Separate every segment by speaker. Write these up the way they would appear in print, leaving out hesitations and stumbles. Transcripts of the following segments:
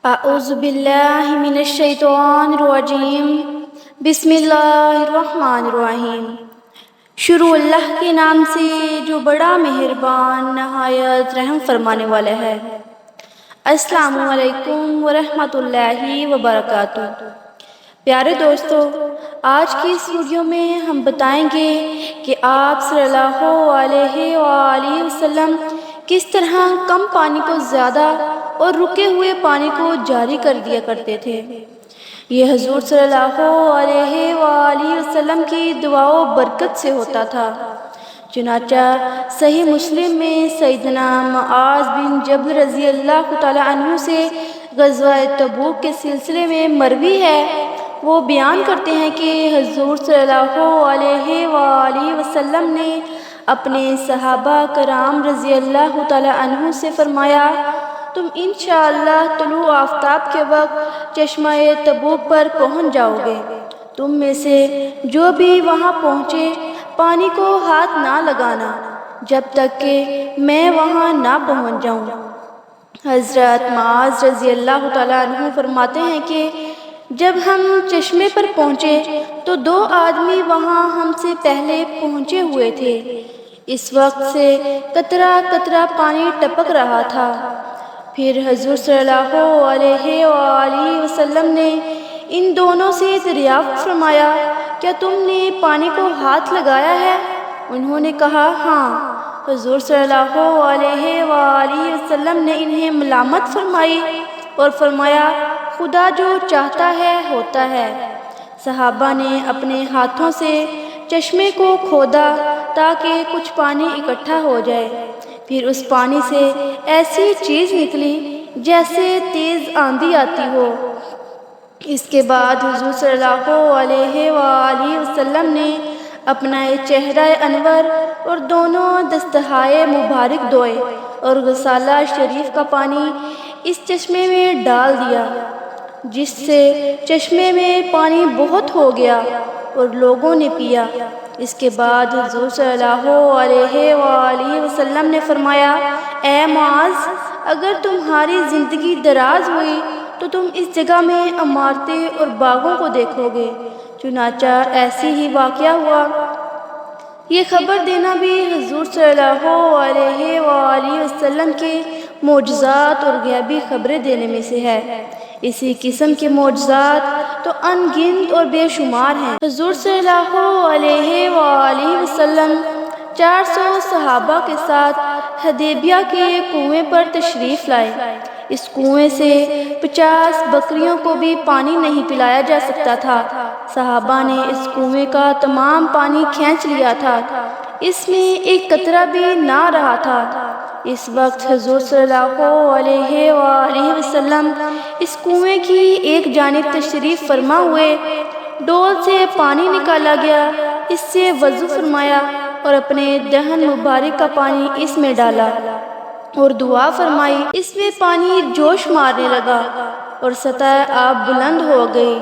Speaker 1: اعوذ باللہ من الشیطان الرجیم بسم اللہ الرحمن الرحیم۔ شروع اللہ کے نام سے جو بڑا مہربان نہایت رحم فرمانے والا ہے۔ السلام علیکم ورحمۃ اللہ وبرکاتہ۔ پیارے دوستو، آج کی اس ویڈیو میں ہم بتائیں گے کہ آپ صلی اللہ علیہ وآلہ وسلم کس طرح کم پانی کو زیادہ اور رکے ہوئے پانی کو جاری کر دیا کرتے تھے۔ یہ حضور صلی اللہ علیہ وآلہ وسلم کی دعا و برکت سے ہوتا تھا۔ چنانچہ صحیح مسلم میں سیدنا معاذ بن جبل رضی اللہ تعالی عنہ سے غزوہ تبوک کے سلسلے میں مروی ہے، وہ بیان کرتے ہیں کہ حضور صلی اللہ علیہ وآلہ وسلم نے اپنے صحابہ کرام رضی اللہ تعالی عنہ سے فرمایا، تم انشاءاللہ طلوع آفتاب کے وقت چشمہ تبوک پر پہنچ جاؤ گے۔ تم میں سے جو بھی وہاں پہنچے پانی کو ہاتھ نہ لگانا جب تک کہ میں وہاں نہ پہنچ جاؤں۔ حضرت معاذ رضی اللہ تعالی عنہ فرماتے ہیں کہ جب ہم چشمے پر پہنچے تو دو آدمی وہاں ہم سے پہلے پہنچے ہوئے تھے۔ اس وقت سے قطرہ قطرہ پانی ٹپک رہا تھا۔ پھر حضور صلی اللہ علیہ وآلہ وسلم نے ان دونوں سے دریافت فرمایا، کیا تم نے پانی کو ہاتھ لگایا ہے؟ انہوں نے کہا ہاں۔ حضور صلی اللہ علیہ وآلہ وسلم نے انہیں ملامت فرمائی اور فرمایا، خدا جو چاہتا ہے ہوتا ہے۔ صحابہ نے اپنے ہاتھوں سے چشمے کو کھودا تاکہ کچھ پانی اکٹھا ہو جائے۔ پھر اس پانی سے ایسی چیز نکلی جیسے تیز آندھی آتی ہو۔ اس کے بعد حضور صلی اللہ علیہ وآلہ وسلم نے اپنا چہرہ انور اور دونوں دستہائے مبارک دھوئے اور غسالہ شریف کا پانی اس چشمے میں ڈال دیا، جس سے چشمے میں پانی بہت ہو گیا اور لوگوں نے پیا۔ اس کے بعد حضور صلی اللہ علیہ وآلہ وسلم نے فرمایا، اے معاذ، اگر تمہاری زندگی دراز ہوئی تو تم اس جگہ میں عمارتیں اور باغوں کو دیکھو گے۔ چنانچہ ایسی ہی واقعہ ہوا۔ یہ خبر دینا بھی حضور صلی اللہ علیہ وآلہ وسلم کے معجزات اور غیبی خبریں دینے میں سے ہے۔ اسی قسم کے معجزات تو ان گنت اور بے شمار ہیں۔ حضور صلی اللہ علیہ وآلہ وسلم 400 صحابہ کے ساتھ حدیبیہ کے کنویں پر تشریف لائے۔ اس کنویں سے 50 بکریوں کو بھی پانی نہیں پلایا جا سکتا تھا۔ صحابہ نے اس کنویں کا تمام پانی کھینچ لیا تھا، اس میں ایک قطرہ بھی نہ رہا تھا۔ اس وقت حضور صلی اللہ علیہ وآلہ وسلم اس کنویں کی ایک جانب تشریف فرما ہوئے، ڈول سے پانی نکالا گیا، اس سے وضو فرمایا اور اپنے دہن مبارک کا پانی اس میں ڈالا اور دعا فرمائی۔ اس میں پانی جوش مارنے لگا اور سطح آب بلند ہو گئی۔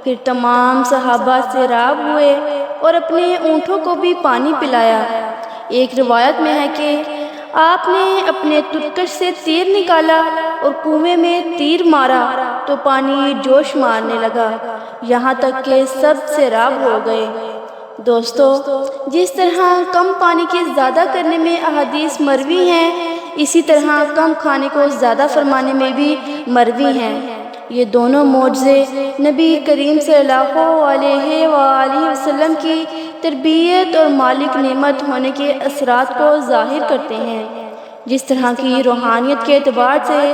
Speaker 1: پھر تمام صحابہ سیراب ہوئے اور اپنے اونٹوں کو بھی پانی پلایا۔ ایک روایت میں ہے کہ آپ نے اپنے ترکش سے تیر نکالا اور کنویں میں تیر مارا تو پانی جوش مارنے لگا، یہاں تک کہ سب سیراب ہو گئے۔ دوستو، جس طرح کم پانی کے زیادہ کرنے میں احادیث مروی ہیں، اسی طرح کم کھانے کو زیادہ فرمانے میں بھی مروی ہیں۔ یہ دونوں معجزے نبی کریم صلی اللہ علیہ وآلہ وسلم کی تربیت اور مالک نعمت ہونے کے اثرات کو ظاہر کرتے ہیں۔ جس طرح کی روحانیت کے اعتبار سے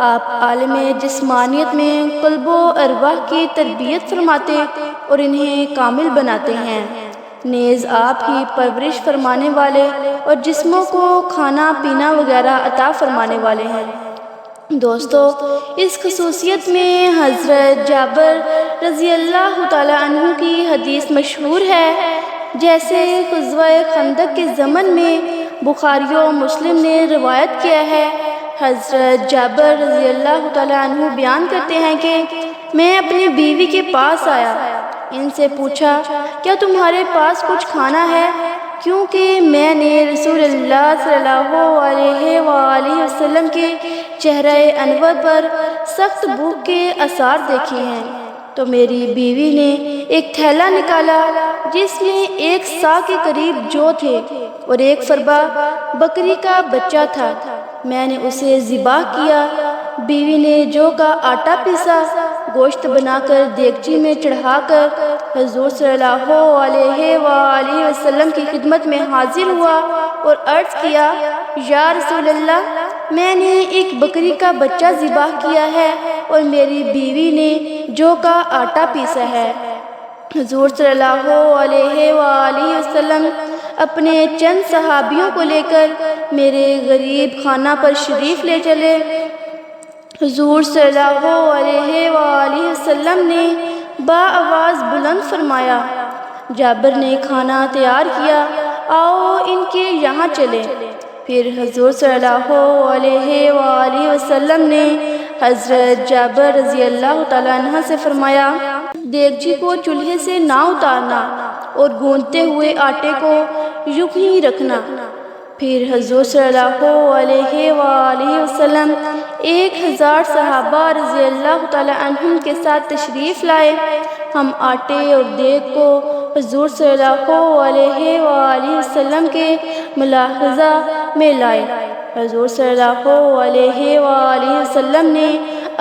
Speaker 1: آپ عالم جسمانیت میں قلب و ارواح کی تربیت فرماتے اور انہیں کامل بناتے ہیں، نیز آپ ہی پرورش فرمانے والے اور جسموں کو کھانا پینا وغیرہ عطا فرمانے والے ہیں۔ دوستو، اس خصوصیت میں حضرت جابر رضی اللہ تعالی عنہ کی حدیث مشہور ہے، جیسے غزوہ خندق کے زمن میں بخاری و مسلم نے روایت کیا ہے۔ حضرت جابر رضی اللہ تعالی عنہ بیان کرتے ہیں کہ میں اپنی بیوی کے پاس آیا، ان سے پوچھا، کیا تمہارے پاس کچھ کھانا ہے؟ کیونکہ میں نے رسول اللہ صلی اللہ علیہ وآلہ وسلم کے چہرہ انور پر سخت بھوک کے آثار دیکھے ہیں تو میری بیوی نے ایک تھیلا نکالا جس میں 1 سا کے قریب جو تھے اور 1 فربہ بکری کا بچہ تھا۔ میں نے اسے ذبح کیا۔ بیوی نے جو کا آٹا پیسا، گوشت بنا کر دیگچی میں چڑھا کر حضور صلی اللہ علیہ وآلہ وسلم کی خدمت میں حاضر ہوا اور عرض کیا، یا رسول اللہ، میں نے ایک بکری کا بچہ ذبح کیا ہے اور میری بیوی نے جو کا آٹا پیسا ہے۔ حضور صلی اللہ علیہ وآلہ وسلم اپنے چند صحابیوں کو لے کر میرے غریب خانہ پر تشریف لے چلے۔ حضور صلی اللہ علیہ وآلہ وسلم نے بآواز بلند فرمایا، جابر نے کھانا تیار کیا، آؤ ان کے یہاں چلیں۔ پھر حضور صلی اللہ علیہ وآلہ وسلم نے حضرت جابر رضی اللہ تعالیٰ عنہ سے فرمایا، دیگچی کو چولہے سے نہ اتارنا اور گوندتے ہوئے آٹے کو یوں ہی رکھنا۔ پھر حضور صلی اللہ علیہ وآلہ وسلم 1000 صحابہ رضی اللہ تعالیٰ عنہم کے ساتھ تشریف لائے۔ ہم آٹے اور دیگ کو حضور صلی اللہ علیہ وآلہ وسلم کے ملاحظہ میں لائے۔ حضور صلی اللہ علیہ وآلہ وسلم نے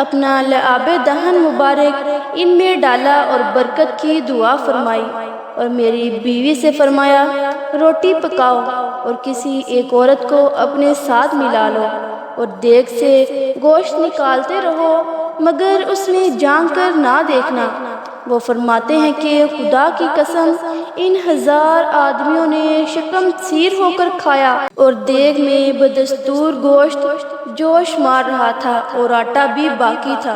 Speaker 1: اپنا لعاب دہن مبارک ان میں ڈالا اور برکت کی دعا فرمائی اور میری بیوی سے فرمایا، روٹی پکاؤ اور کسی ایک عورت کو اپنے ساتھ ملا لو اور دیگ سے گوشت نکالتے رہو مگر اس میں جھانک کر نہ دیکھنا۔ وہ فرماتے ہیں کہ خدا کی قسم، ان 1000 آدمیوں نے شکم سیر ہو کر کھایا اور دیگ میں بدستور گوشت جوش مار رہا تھا اور آٹا بھی باقی تھا۔